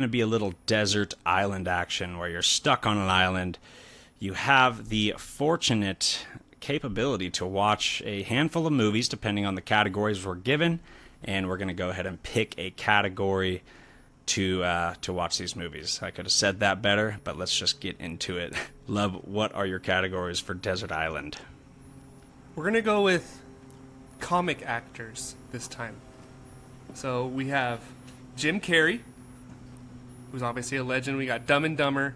Going to be a little desert island action where you're stuck on an island. You have the fortunate capability to watch a handful of movies depending on the categories we're given, and we're going to go ahead and pick a category to watch these movies. I could have said that better, but let's just get into it. Love, what are your categories for Desert Island? We're going to go with comic actors this time. So we have Jim Carrey, who's obviously a legend. We got Dumb and Dumber,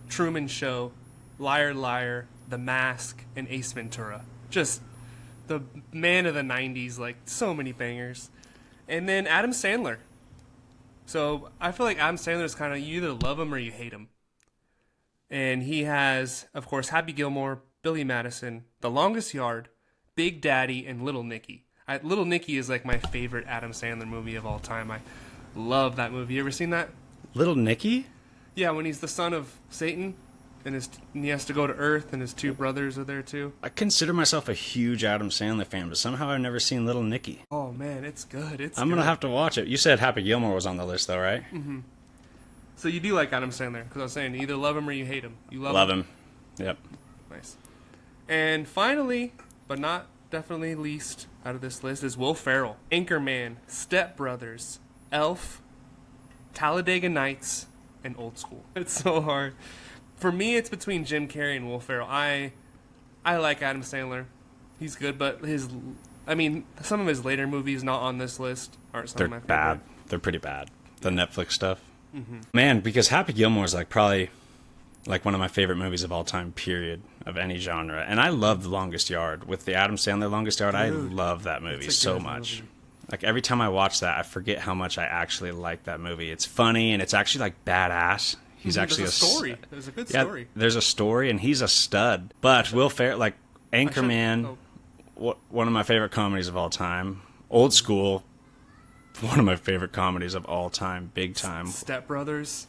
Truman Show, Liar Liar, The Mask, and Ace Ventura. Just the man of the 90s, like so many bangers. And then Adam Sandler. So I feel like Adam Sandler is kind of, you either love him or you hate him. And he has, of course, Happy Gilmore, Billy Madison, The Longest Yard, Big Daddy, and Little Nicky. Little Nicky is like my favorite Adam Sandler movie of all time. I love that movie. You ever seen that? Little Nicky? Yeah, when he's the son of Satan, and he has to go to Earth, and his two brothers are there too. I consider myself a huge Adam Sandler fan, but somehow I've never seen Little Nicky. Oh man, it's good. I'm going to have to watch it. You said Happy Gilmore was on the list though, right? Mm-hmm. So you do like Adam Sandler, because I was saying you either love him or you hate him. You love him. Yep. Nice. And finally, but not definitely least out of this list, is Will Ferrell. Anchorman, Step Brothers, Elf, Talladega Nights, and Old School. It's so hard. For me, it's between Jim Carrey and Will Ferrell. I like Adam Sandler. He's good, but some of his later movies not on this list aren't some of my favorite. They're bad. They're pretty bad. The Netflix stuff. Mm-hmm. Man, because Happy Gilmore is probably one of my favorite movies of all time, period, of any genre. And I love The Longest Yard. With the Adam Sandler Longest Yard, I love that movie so much. Movie. Every time I watch that, I forget how much I actually like that movie. It's funny, and it's actually badass. He's actually there's a story. There's a good story. There's a story, and he's a stud. But Will Ferrell, Anchorman, one of my favorite comedies of all time. Old School, one of my favorite comedies of all time, big time. Step Brothers.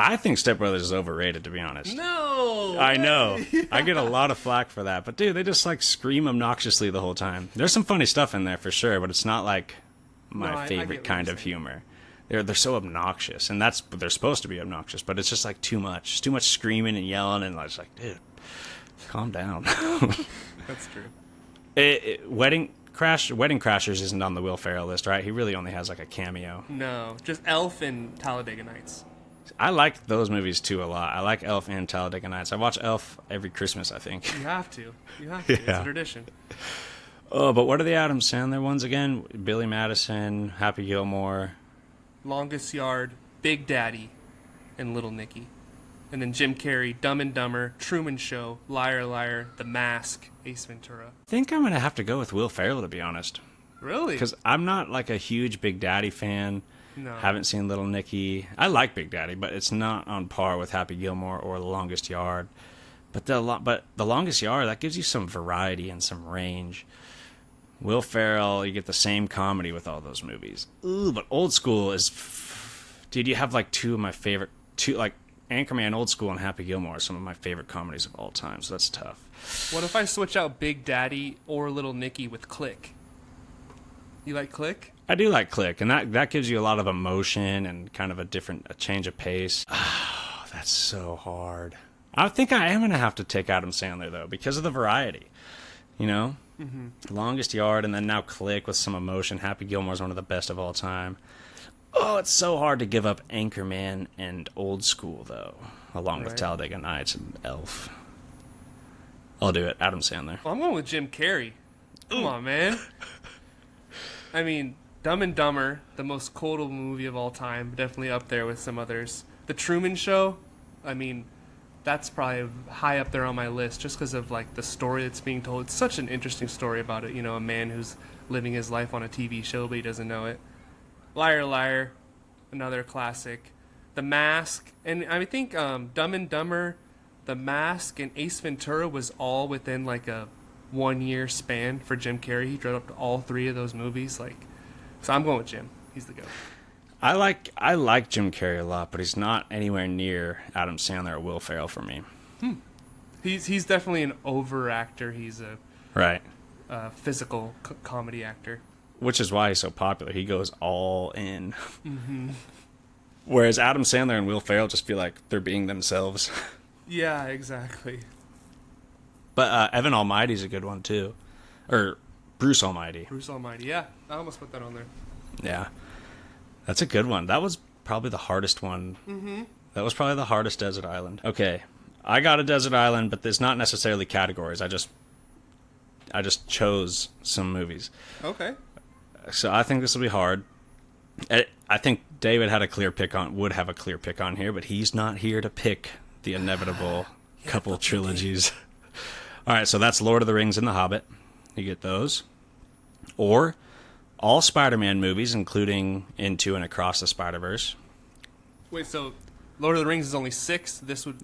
I think Step Brothers is overrated, to be honest. No! I know. I get a lot of flack for that. But, dude, they just, scream obnoxiously the whole time. There's some funny stuff in there, for sure, but it's not, my favorite kind of humor. They're so obnoxious, and they're supposed to be obnoxious, but it's just, too much. It's too much screaming and yelling, and it's dude, calm down. That's true. Wedding Crashers isn't on the Will Ferrell list, right? He really only has, a cameo. No, just Elf and Talladega Nights. I like those movies too a lot. I like Elf and Talladega Nights. I watch Elf every Christmas, I think. You have to. Yeah. It's a tradition. Oh, but what are the Adam Sandler ones again? Billy Madison, Happy Gilmore, Longest Yard, Big Daddy, and Little Nicky. And then Jim Carrey, Dumb and Dumber, Truman Show, Liar Liar, The Mask, Ace Ventura. I think I'm going to have to go with Will Ferrell, to be honest. Really? Because I'm not a huge Big Daddy fan. No. Haven't seen Little Nicky. I like Big Daddy, but it's not on par with Happy Gilmore or The Longest Yard. But The Longest Yard, that gives you some variety and some range. Will Ferrell, you get the same comedy with all those movies. Ooh, but Old School is... Dude, you have two of my favorite... Anchorman, Old School, and Happy Gilmore are some of my favorite comedies of all time, so that's tough. What if I switch out Big Daddy or Little Nicky with Click? You like Click? I do like Click, and that gives you a lot of emotion and kind of a change of pace. Oh, that's so hard. I think I am going to have to take Adam Sandler, though, because of the variety. Mm-hmm. Longest Yard, and then now Click with some emotion. Happy Gilmore is one of the best of all time. Oh, it's so hard to give up Anchorman and Old School, though, along with Talladega Nights and Elf. I'll do it. Adam Sandler. Well, I'm going with Jim Carrey. Come on, man. I mean, Dumb and Dumber, the most quotable movie of all time, definitely up there with some others. The Truman Show, that's probably high up there on my list just because of the story that's being told. It's such an interesting story about it. A man who's living his life on a TV show, but he doesn't know it. Liar Liar, another classic. The Mask, and I think Dumb and Dumber, The Mask, and Ace Ventura was all within a 1 year span for Jim Carrey. He drove up to all three of those movies. So I'm going with Jim. He's the GOAT. I like Jim Carrey a lot, but he's not anywhere near Adam Sandler or Will Ferrell for me. He's definitely an over actor. He's a physical comedy actor. Which is why he's so popular. He goes all in. Mm-hmm. Whereas Adam Sandler and Will Ferrell just feel like they're being themselves. Yeah, exactly. But Evan Almighty's a good one too, or Bruce Almighty. Bruce Almighty. Yeah, I almost put that on there. Yeah, that's a good one. That was probably the hardest one. Mm-hmm. That was probably the hardest desert island. Okay, I got a desert island, but there's not necessarily categories. I just chose some movies. Okay. So I think this will be hard. I think David would have a clear pick on here, but he's not here to pick the inevitable couple trilogies. All right, so that's Lord of the Rings and The Hobbit. You get those. Or all Spider-Man movies, including Into and Across the Spider-Verse. Wait, so Lord of the Rings is only 6? This would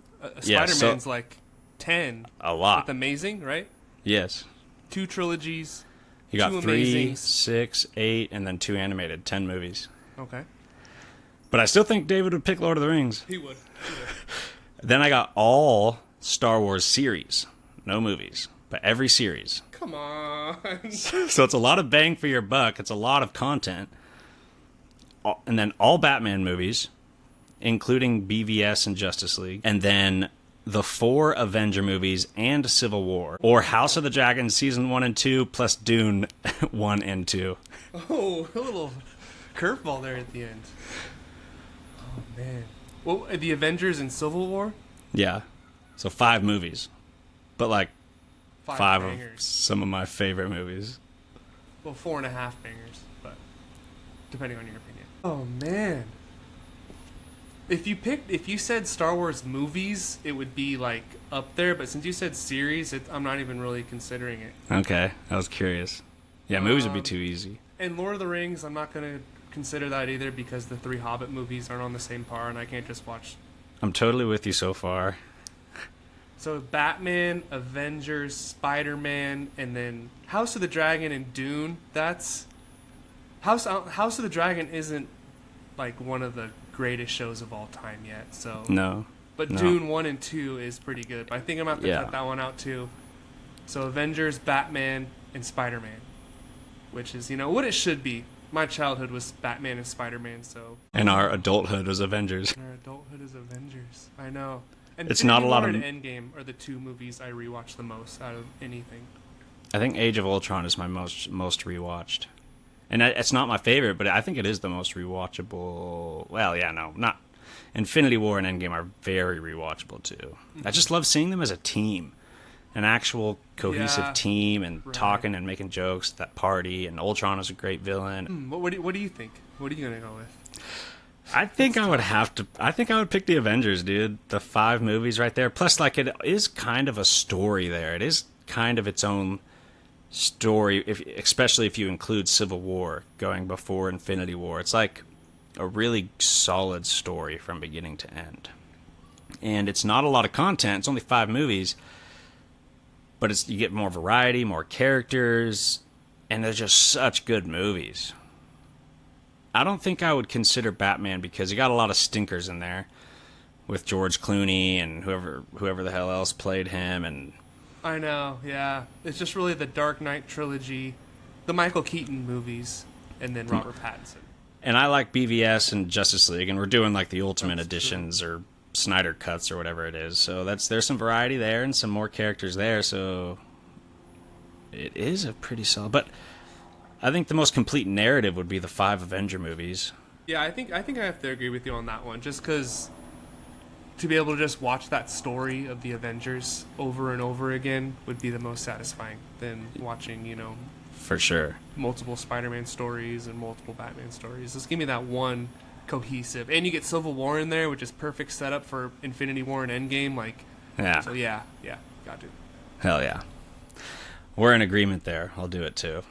Yeah, Spider-Man's like 10. A lot. With Amazing, right? Yes. 2 trilogies. You got 2 3, Amazings. 6, 8, and then 2 animated, 10 movies. Okay. But I still think David would pick Lord of the Rings. He would. Then I got all Star Wars series. No movies, but every series. Come on. So it's a lot of bang for your buck. It's a lot of content. And then all Batman movies, including BVS and Justice League. And then the 4 Avenger movies and Civil War. Or House of the Dragon Season 1 and 2 plus Dune 1 and 2. Oh, a little curveball there at the end. Oh, man. Well, the Avengers and Civil War? Yeah. So 5 movies. But like 5 of bangers. some of my favorite movies. Well, 4.5 bangers, but depending on your opinion. Oh, man. If you said Star Wars movies, it would be like up there, but since you said series, I'm not even really considering it. Okay, I was curious. Yeah, movies would be too easy. And Lord of the Rings, I'm not going to consider that either because the 3 Hobbit movies aren't on the same par, and I can't just watch. I'm totally with you so far. So Batman, Avengers, Spider-Man, and then House of the Dragon and Dune. That's House of the Dragon isn't like one of the greatest shows of all time yet. So No. but no. Dune 1 and 2 is pretty good. But I think I'm gonna have to cut that one out too. So Avengers, Batman, and Spider-Man, which is what it should be. My childhood was Batman and Spider-Man, so. And our adulthood was Avengers. And our adulthood is Avengers. I know. And It's not a lot of. and Endgame are the 2 movies I rewatch the most out of anything. I think Age of Ultron is my most rewatched, and it's not my favorite, but I think it is the most rewatchable. Well, yeah, no, not. Infinity War and Endgame are very rewatchable too. Mm-hmm. I just love seeing them as a team, an actual cohesive team, and talking and making jokes. That party, and Ultron is a great villain. What do you think? What are you gonna go with? I think I would pick the Avengers, dude. The 5 movies right there. Plus, like, it is kind of a story there. It is kind of its own story, especially if you include Civil War going before Infinity War. It's like a really solid story from beginning to end. And it's not a lot of content. It's only 5 movies. But you get more variety, more characters, and they're just such good movies. I don't think I would consider Batman because you got a lot of stinkers in there with George Clooney and whoever the hell else played him. And I know, yeah. It's just really the Dark Knight trilogy, the Michael Keaton movies, and then Robert Pattinson. And I like BVS and Justice League, and we're doing like the Ultimate Editions or Snyder Cuts or whatever it is. So there's some variety there and some more characters there. So it is a pretty solid. But I think the most complete narrative would be the 5 Avenger movies. Yeah, I think I have to agree with you on that one. Just because to be able to just watch that story of the Avengers over and over again would be the most satisfying than watching, For sure. multiple Spider-Man stories and multiple Batman stories. Just give me that one cohesive. And you get Civil War in there, which is perfect setup for Infinity War and Endgame. So yeah, got to. Hell yeah. We're in agreement there. I'll do it too.